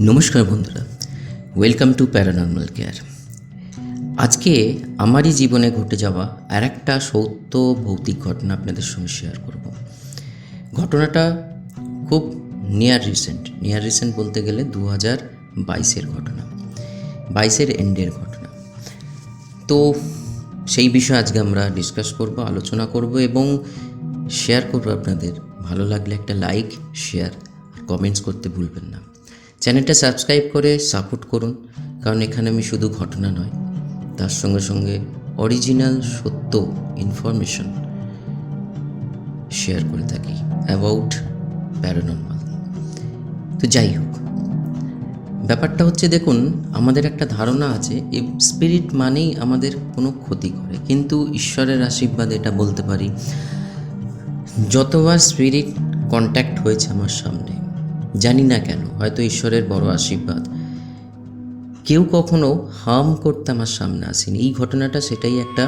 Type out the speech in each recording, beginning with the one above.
নমস্কার বন্ধুরা, welcome to paranormal care. আজকে আমারই জীবনে ঘটে যাওয়া আর একটা সত্য ভৌতিক ঘটনা আপনাদের সঙ্গে শেয়ার করব। ঘটনাটা খুব নিয়ার রিসেন্ট বলতে গেলে 2022-এর ঘটনা, 22-এর এন্ডের ঘটনা। তো সেই বিষয়ে আজকে আমরা ডিসকাস করব, আলোচনা করব এবং শেয়ার করব আপনাদের। ভালো লাগলে একটা লাইক, শেয়ার আর কমেন্টস করতে ভুলবেন না। চ্যানেলটা সাবস্ক্রাইব করে সাপোর্ট করুন, কারণ এখানে আমি শুধু ঘটনা নয়, তার সঙ্গে সঙ্গে অরিজিনাল সত্য ইনফরমেশন শেয়ার করে থাকি অ্যাবাউট প্যারানর্মাল। তো যাই হোক, ব্যাপারটা হচ্ছে, দেখুন, আমাদের একটা ধারণা আছে এই স্পিরিট মানেই আমাদের কোনো ক্ষতি করে, কিন্তু ঈশ্বরের আশীর্বাদ এটা বলতে পারি, যতবার স্পিরিট কন্ট্যাক্ট হয়েছে আমার সামনে, জানি না কেন, হয়তো ঈশ্বরের বড় আশীর্বাদ, কেউ কখনো হার্ম করতে আমার সামনে আসেনি। এই ঘটনাটা সেটাই, একটা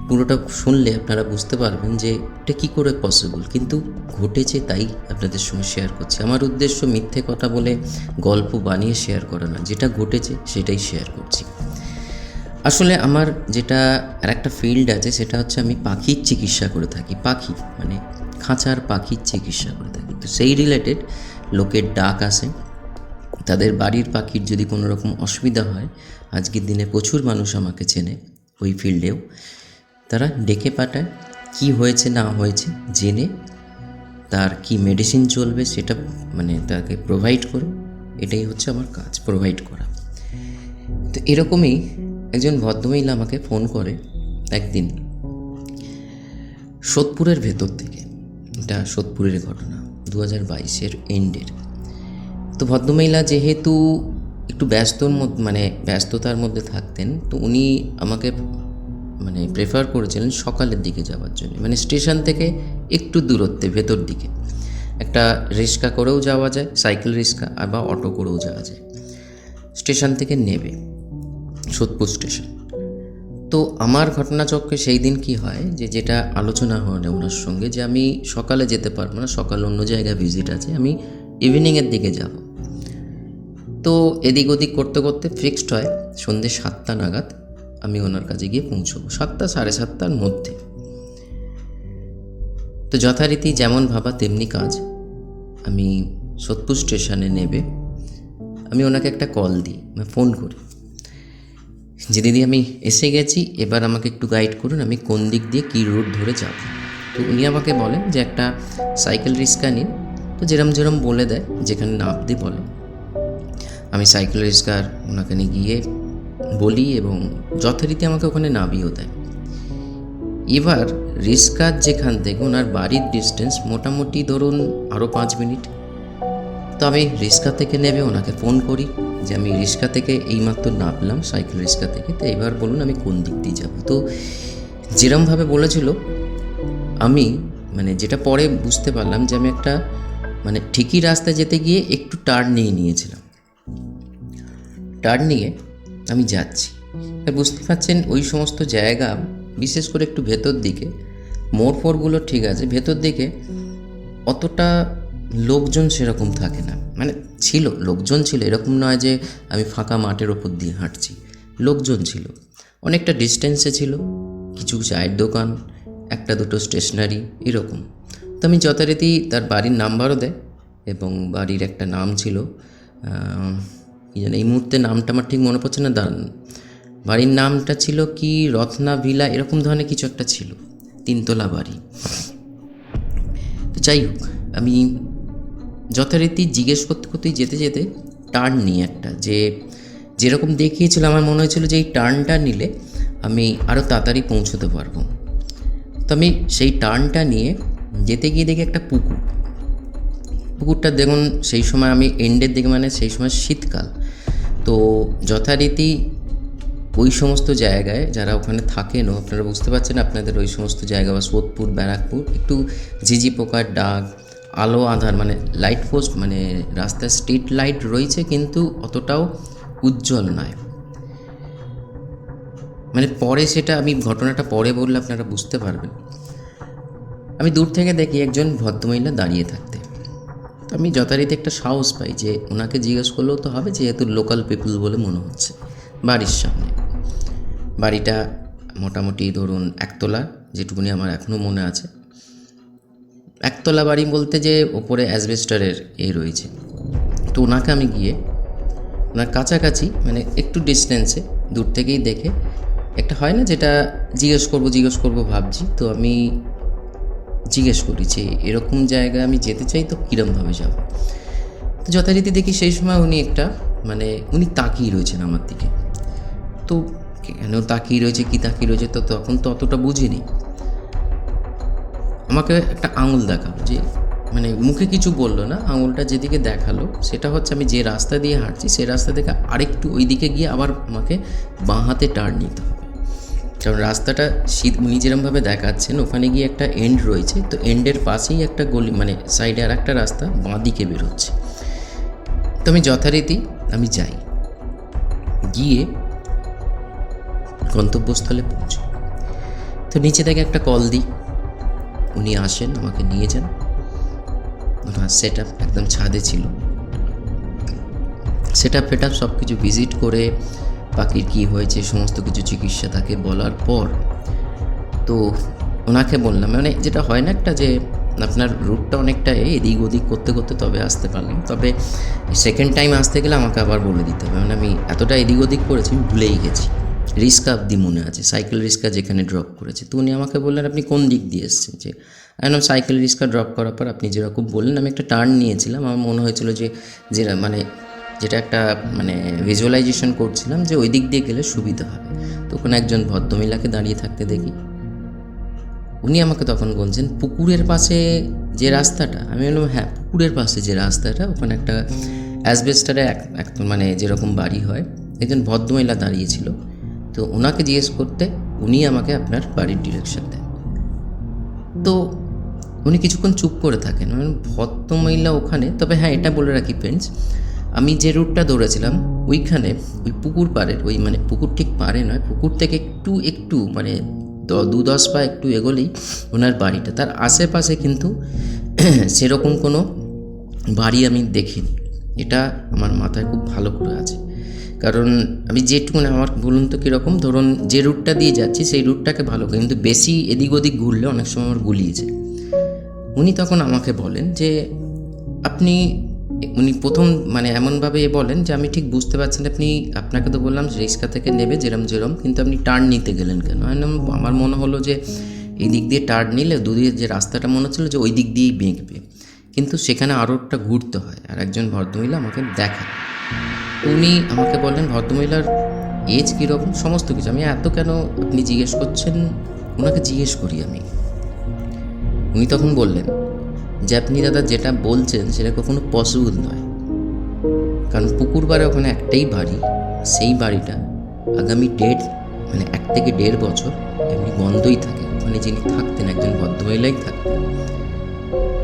পুরোটা শুনলে আপনারা বুঝতে পারবেন যে এটা কী করে পসিবল, কিন্তু ঘটেছে তাই আপনাদের সঙ্গে শেয়ার করছি। আমার উদ্দেশ্য মিথ্যে কথা বলে গল্প বানিয়ে শেয়ার করা না, যেটা ঘটেছে সেটাই শেয়ার করছি। আসলে আমার যেটা আর একটা ফিল্ড আছে, সেটা হচ্ছে আমি পাখির চিকিৎসা করে থাকি। পাখি মানে খাঁচার পাখির চিকিৎসা করে থাকি। তো সেই রিলেটেড লোকের ডাক আসে, তাদের বাড়ির পাখির যদি কোনো রকম অসুবিধা হয়, আজকের দিনে প্রচুর মানুষ আমাকে চেনে ওই ফিল্ডেও, তারা ডেকে পাঠায়, কি হয়েছে না হয়েছে জেনে তার কি মেডিসিন চলবে সেটা মানে তাকে প্রোভাইড করে। এটাই হচ্ছে আমার কাজ, প্রোভাইড করা। তো এরকমই একজন ভদ্রমহিলা আমাকে ফোন করে একদিন, সোদপুরের ভেতর থেকে। এটা সোদপুরের ঘটনা, 2022-এর এন্ডের। তো ভদ্রমহিলা যেহেতু একটু ব্যস্ততার মধ্যে থাকতেন, তো উনি আমাকে প্রেফার করেছিলেন সকালের দিকে যাওয়ার জন্য, স্টেশন থেকে একটু দূরত্বে ভেতর দিকে। একটা রিক্সা করেও যাওয়া যায়, সাইকেল রিক্সা, বা অটো করেও যাওয়া যায়। স্টেশন থেকে নেবে, সোদপুর স্টেশন। তো আমার ঘটনাচক্রে সেই দিন কি হয়, যেটা আলোচনা হয় না ওনার সঙ্গে, যে আমি সকালে যেতে পারবো না, সকালে অন্য জায়গায় ভিজিট আছে, আমি ইভিনিংয়ের দিকে যাব। তো এদিক ওদিক করতে করতে ফিক্সড হয় সন্ধ্যে 7টা নাগাদ আমি ওনার কাছে গিয়ে পৌঁছবো, 7টা সাড়ে 7টার মধ্যে। তো যথারীতি যেমন ভাবা তেমনি কাজ। আমি সোদপুর স্টেশনে নেবে আমি ওনাকে একটা কল দিই, ফোন করি যে দিদি আমি এসে গেছি, এবার আমাকে একটু গাইড করুন, আমি কোন দিক দিয়ে কী রুট ধরে যাব। তো উনি আমাকে বলেন যে একটা সাইকেল রিক্সা নিন। তো যেরম বলে দেয়, যেখানে নামতে বলে, আমি সাইকেল রিক্সার ওনাকে নিয়ে গিয়ে বলি এবং যথারীতি আমাকে ওখানে নামিয়েও দেয়। এবার রিক্সার যেখান থেকে ওনার বাড়ির ডিস্টেন্স মোটামুটি ধরুন আরও 5 মিনিট। তো আমি রিক্সা থেকে নেবে ওনাকে ফোন করি যে আমি রিক্সা থেকে এইমাত্র নামলাম, সাইকেল রিক্সা থেকে, তো এবার বলুন আমি কোন দিক দিয়ে যাব। তো যেরমভাবে বলেছিল, আমি যেটা পরে বুঝতে পারলাম যে আমি একটা ঠিকই রাস্তায় যেতে গিয়ে একটু টার্ন নিয়েছিলাম। টার্ন নিয়ে আমি যাচ্ছি, বুঝতে পারছেন ওই সমস্ত জায়গা, বিশেষ করে একটু ভেতর দিকে, মোড়ফোড়গুলো ঠিক আছে, ভেতর দিকে অতটা লোকজন সেরকম থাকে না। ছিল লোকজন ছিল, এরকম নয় যে আমি ফাঁকা মাঠের ওপর দিয়ে হাঁটছি, লোকজন ছিল, অনেকটা ডিস্টেন্সে ছিল, কিছু চায়ের দোকান, একটা দুটো স্টেশনারি, এরকম। তো আমি যথারীতি তার বাড়ির নাম্বারও দেয় এবং বাড়ির একটা নাম ছিল, কি জানি এই মুহূর্তে নামটা আমার ঠিক মনে পড়ছে না, দাঁড়ান, বাড়ির নামটা ছিল কি রত্না ভিলা, এরকম ধরনের কিছু একটা ছিল, 3তলা বাড়ি। তো যাই হোক, আমি যথারীতি জিজ্ঞেস করতে করতেই যেতে যেতে টার্ন নিই একটা, যেরকম দেখিয়েছিল, আমার মনে হয়েছিল যে এই টার্নটা নিলে আমি আরও তাড়াতাড়ি পৌঁছতে পারবো। তো আমি সেই টার্নটা নিয়ে যেতে গিয়ে দেখি একটা পুকুরটা দেখুন, সেই সময় আমি এন্ডের দিকে, সেই সময় শীতকাল। তো যথারীতি ওই সমস্ত জায়গায় যারা ওখানে থাকেনও, আপনারা বুঝতে পারছেন, আপনাদের ওই সমস্ত জায়গা বা সোদপুর, ব্যারাকপুর, একটু ঝিঝি পোকার ডাক, আলো আঁধার, লাইট পোস্ট, রাস্তায় স্ট্রিট লাইট রয়েছে কিন্তু অতটাও উজ্জ্বল নয়। পরে সেটা আমি ঘটনাটা পরে বললে আপনারা বুঝতে পারবেন। আমি দূর থেকে দেখি একজন ভদ্রমহিলা দাঁড়িয়ে থাকতে। তো আমি যথারীতি একটা সাহস পাই যে ওনাকে জিজ্ঞেস করলেও তো হবে, যেহেতু লোকাল পিপল বলে মনে হচ্ছে। বাড়ির সামনে বাড়িটা মোটামুটি ধরুন একতলা, যেটুকুনি আমার এখনও মনে আছে। একতলা বাড়ি বলতে যে ওপরে অ্যাসবেস্টারের রয়েছে। তো ওনাকে আমি গিয়ে ওনার কাছাকাছি মানে একটু ডিস্টেন্সে দূর থেকেই দেখে একটা হয় না যেটা জিজ্ঞেস করবো ভাবছি। তো আমি জিজ্ঞেস করি যে এরকম জায়গায় আমি যেতে চাই, তো কীরমভাবে যাব। তো যথারীতি দেখি সেই সময় উনি উনি তাকিয়ে রয়েছেন আমার দিকে। তো কেন তাকিয়ে রয়েছে, কী তাকিয়ে রয়েছে, তো তখন তো অতটা বুঝিনি। আমাকে একটা আঙুল দেখালো, যে মুখে কিছু বললো না, আঙুলটা যেদিকে দেখালো সেটা হচ্ছে আমি যে রাস্তা দিয়ে হাঁটছি সেই রাস্তা থেকে আরেকটু ওই দিকে গিয়ে আবার আমাকে বাঁ হাতে টার্ন নিতে হবে। কারণ রাস্তাটা উনি যেরমভাবে দেখাচ্ছেন ওখানে গিয়ে একটা এন্ড রয়েছে, তো এন্ডের পাশেই একটা গলি, সাইডে আর একটা রাস্তা বাঁ দিকে বেরোচ্ছে। তো আমি যথারীতি যাই, গিয়ে গন্তব্যস্থলে পৌঁছে। তো নিচে থেকে একটা কল দিই, উনি আসেন, আমাকে নিয়ে যান। ওনার সেট আপ একদম ছাদে ছিল। সেট আপ সব কিছু ভিজিট করে পাখির কী হয়েছে সমস্ত কিছু চিকিৎসা তাকে বলার পর তো ওনাকে বললাম, যেটা হয় না একটা, যে আপনার রুটটা অনেকটা এদিক ওদিক করতে করতে তবে আসতে পারলাম, তবে সেকেন্ড টাইম আসতে গেলে আমাকে আবার বলে দিতে হবে। আমি এতটা এদিক ওদিক করেছি আমি ভুলেই গেছি। রিস্কা অবধি মনে আছে, সাইকেল রিস্কা যেখানে ড্রপ করেছে। তো উনি আমাকে বললেন আপনি কোন দিক দিয়ে এসেছেন, যে একদম সাইকেল রিস্কা ড্রপ করার পর আপনি যেরকম বললেন আমি একটা টার্ন নিয়েছিলাম, আমার মনে হয়েছিল যে যেটা একটা ভিজুয়ালাইজেশন করছিলাম যে ওই দিক দিয়ে গেলে সুবিধা হবে। তখন একজন ভদ্রমহিলাকে দাঁড়িয়ে থাকতে দেখি। উনি আমাকে তখন বলছেন পুকুরের পাশে যে রাস্তাটা। আমি বললাম হ্যাঁ, পুকুরের পাশে যে রাস্তাটা, ওখানে একটা অ্যাসবেস্টারে যেরকম বাড়ি হয়, একজন ভদ্রমহিলা দাঁড়িয়েছিল। তো ওনাকে জিজ্ঞেস করতে উনি আমাকে আপনার বাড়ির ডিরেকশন দেন। তো উনি কিছুক্ষণ চুপ করে থাকেন, ভদ্রমহিলা ওখানে। তবে হ্যাঁ, এটা বলে রাখি ফ্রেন্ডস, আমি যে রুটটা দৌড়েছিলাম ওইখানে ওই পুকুর পাড়ের পুকুর ঠিক পাড়ে নয়, পুকুর থেকে একটু 2-10 পা একটু এগোলেই ওনার বাড়িটা। তার আশেপাশে কিন্তু সেরকম কোনো বাড়ি আমি দেখিনি। এটা আমার মাথায় খুব ভালো করে আছে, কারণ আমি যেটুকু আমার বলুন তো কীরকম, ধরুন যে রুটটা দিয়ে যাচ্ছি সেই রুটটাকে ভালো করে, কিন্তু বেশি এদিক ওদিক ঘুরলে অনেক সময় আমার গুলিয়েছে। উনি তখন আমাকে বলেন যে উনি প্রথম এমনভাবে বলেন যে আমি ঠিক বুঝতে পারছি না, আপনাকে তো বললাম রিক্সা থেকে নেবে যেরম, কিন্তু আপনি টার্ন নিতে গেলেন কেন? আমার মনে হলো যে এই দিক দিয়ে টার্ন নিলে দুদিকে যে রাস্তাটা মনে হচ্ছিলো যে ওই দিক দিয়েই বেঁকবে, কিন্তু সেখানে আরও একটা ঘুরতে হয়। আর একজন ভদ্রমহিলা আমাকে দেখান। উনি আমাকে বললেন ভদ্রমহিলার এজ কীরকম, সমস্ত কিছু। আমি এত কেন আপনি জিজ্ঞেস করছেন, ওনাকে জিজ্ঞেস করি আমি। উনি তখন বললেন যে আপনি দাদা যেটা বলছেন সেটা কখনো পসিবল নয়, কারণ পুকুর পাড়ে ওখানে একটাই বাড়ি, সেই বাড়িটা আগামী 1 থেকে 1.5 বছর এমনি বন্ধই থাকে। ওখানে যিনি থাকতেন একজন ভদ্রমহিলাই থাকতেন।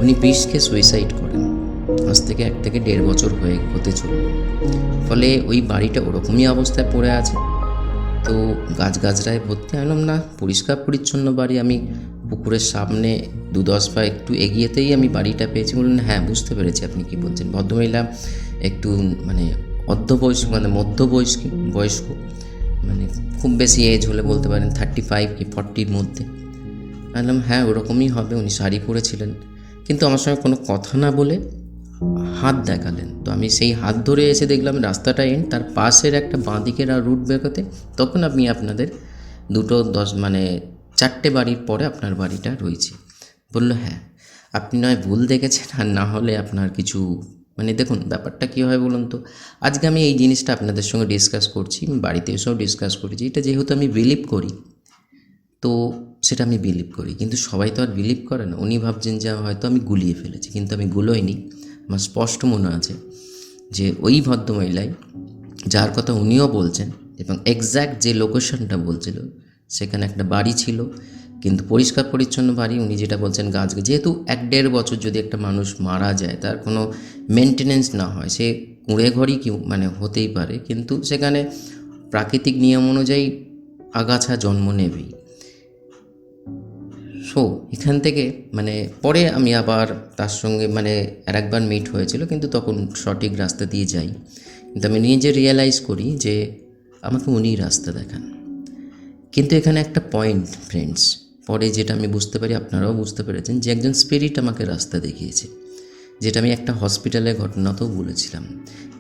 উনি বিষ খেয়ে সুইসাইড করেন, আজ থেকে 1 থেকে 1.5 বছর হতে চলল। ফলে ওই বাড়িটা ওরকমই অবস্থায় পড়ে আছে। তো গাছগাছড়ায় ভর্তি। আনলাম না, পরিষ্কার পরিচ্ছন্ন বাড়ি। আমি পুকুরের সামনে 2-10 পা একটু এগিয়েতেই আমি বাড়িটা পেয়েছি। বললেন হ্যাঁ, বুঝতে পেরেছি আপনি কী বলছেন। ভদ্রমহিলা একটু অর্ধবয়স্ক বয়স্ক, খুব বেশি এজ হলে বলতে পারেন 35 কি 40-র মধ্যে। বললাম হ্যাঁ, ওরকমই হবে। উনি শাড়ি পরেছিলেন, কিন্তু আমার সঙ্গে কোনো কথা না বলে হাত দেখালেন। তো আমি সেই হাত ধরে এসে দেখলাম রাস্তাটা তার পাশের একটা বাঁ দিকের রুট বেরোতে। তখন আমি আপনাদের 4টে বাড়ির পরে আপনার বাড়িটা রয়েছে। বললো হ্যাঁ, আপনি নয় ভুল দেখেছেন, আর না হলে আপনার কিছু দেখুন ব্যাপারটা কী হয় বলুন তো। আজকে আমি এই জিনিসটা আপনাদের সঙ্গে ডিসকাস করছি, বাড়িতে এসেও ডিসকাস করেছি। এটা যেহেতু আমি বিলিভ করি, তো সেটা আমি বিলিভ করি, কিন্তু সবাই তো আর বিলিভ করে না। উনি ভাবছেন যে হয়তো আমি গুলিয়ে ফেলেছি, কিন্তু আমি গুলোইনি। আমার স্পষ্ট মনে আছে যে ওই ভদ্রমহিলাই, যার কথা উনিও বলছেন এবং এক্স্যাক্ট যে লোকেশনটা বলছিল, সেখানে একটা বাড়ি ছিল, কিন্তু পরিষ্কার পরিচ্ছন্ন বাড়ি। উনি যেটা বলছেন যেহেতু 1-1.5 বছর যদি একটা মানুষ মারা যায়, তার কোনো মেনটেনেন্স না হয়, সে কুঁড়ে ঘরই হতেই পারে, কিন্তু সেখানে প্রাকৃতিক নিয়ম অনুযায়ী আগাছা জন্ম নেবেই। সো এখান থেকে মানে পরে আমি আবার তার সঙ্গে মানে একবার মিট হয়েছিল, কিন্তু তখন সঠিক রাস্তা দিয়ে যাই। কিন্তু আমি নিজে রিয়েলাইজ করি যে আমাকে উনিই রাস্তা দেখান। কিন্তু এখানে একটা পয়েন্ট ফ্রেন্ডস, পরে যেটা আমি বুঝতে পারি, আপনারাও বুঝতে পেরেছেন, যে একজন স্পিরিট আমাকে রাস্তা দেখিয়েছে, যেটা আমি একটা হসপিটালের ঘটনাতেও বলেছিলাম।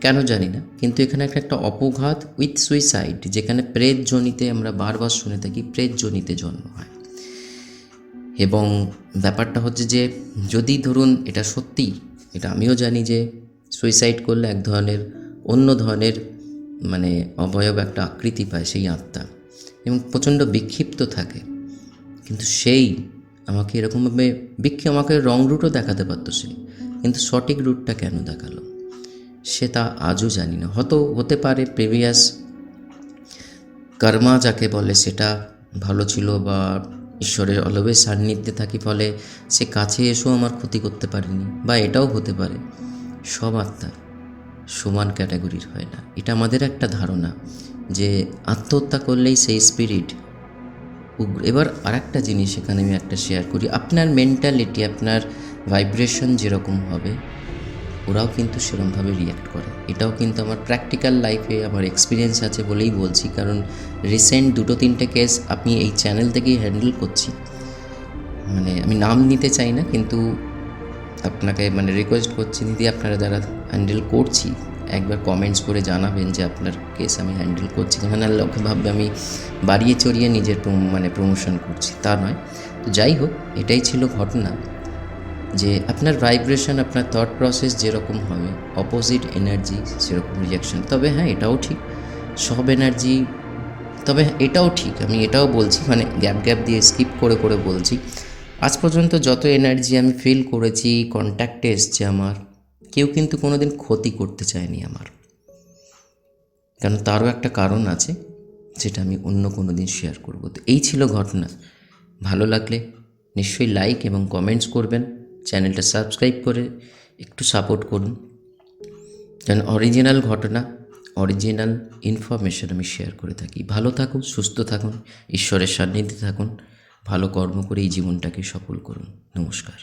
কেন জানি না, কিন্তু এখানে একটা অপঘাত উইথ সুইসাইড, যেখানে প্রেতজনিতে আমরা বারবার শুনে থাকি প্রেতজনিতে জন্ম হয়। এবং ব্যাপারটা হচ্ছে যে যদি ধরুন এটা সত্যি, এটা আমিও জানি যে সুইসাইড করলে এক ধরনের অন্য ধরনের মানে অবয়ব একটা আকৃতি পায় সেই আত্মা, এবং প্রচণ্ড বিক্ষিপ্ত থাকে। কিন্তু সেই আমাকে এরকমভাবে আমাকে রং রুটও দেখাতে পারতো সে, কিন্তু সঠিক রুটটা কেন দেখালো সে তা আজও জানি না। হতে পারে প্রিভিয়াস কর্মা যাকে বলে সেটা ভালো ছিল, বা ঈশ্বরের অলওয়েজ সান্নিধ্যে থাকি ফলে সে কাছে এসেও আমার ক্ষতি করতে পারেনি, বা এটাও হতে পারে সব আত্মা সমান ক্যাটাগরির হয় না। এটা আমাদের একটা ধারণা যে আত্মহত্যা করলেই সেই স্পিরিট উগ্র। এবার আর একটা জিনিস এখানে আমি একটা শেয়ার করি, আপনার মেন্টালিটি, আপনার ভাইব্রেশন যেরকম হবে ওরাও কিন্তু সেরকমভাবে রিয়্যাক্ট করে। এটাও কিন্তু আমার প্র্যাকটিক্যাল লাইফে আমার এক্সপিরিয়েন্স আছে বলেই বলছি, কারণ রিসেন্ট 2-3টে কেস আমি এই চ্যানেল থেকেই হ্যান্ডেল করছি। মানে আমি নাম নিতে চাই না, কিন্তু আপনাকে মানে রিকোয়েস্ট করছি দিদি, আপনারা যারা হ্যান্ডেল করছি একবার কমেন্টস করে জানাবেন যে আপনার কেস আমি হ্যান্ডেল করছি, যেখানে লোকে ভাববে আমি বাড়িয়ে চড়িয়ে নিজের মানে প্রমোশন করছি, তা নয়। তো যাই হোক, এটাই ছিল ঘটনা, যে আপনার ভাইব্রেশন, আপনার থট প্রসেস যেরকম হবে অপোজিট এনার্জি সেরকম রিয়াকশান। তবে হ্যাঁ, এটাও ঠিক সব এনার্জি, তবে এটাও ঠিক আমি এটাও বলছি, মানে গ্যাপ দিয়ে স্কিপ করে বলছি, আজ পর্যন্ত যত এনার্জি আমি ফিল করেছি, কন্ট্যাক্টে এসছে আমার, কেউ কিন্তু কোনো দিন ক্ষতি করতে চায়নি আমার। কারণ তারও একটা কারণ আছে, যেটা আমি অন্য কোনো দিন শেয়ার করবো। তো এই ছিল ঘটনা। ভালো লাগলে নিশ্চয়ই লাইক এবং কমেন্টস করবেন, চ্যানেলটা সাবস্ক্রাইব করে একটু সাপোর্ট করুন, কারণ অরিজিনাল ঘটনা, অরিজিনাল ইনফরমেশন আমি শেয়ার করে থাকি। ভালো থাকুন, সুস্থ থাকুন, ঈশ্বরের সান্নিধ্যে থাকুন, ভালো কর্ম করে এই জীবনটাকে সফল করুন। নমস্কার।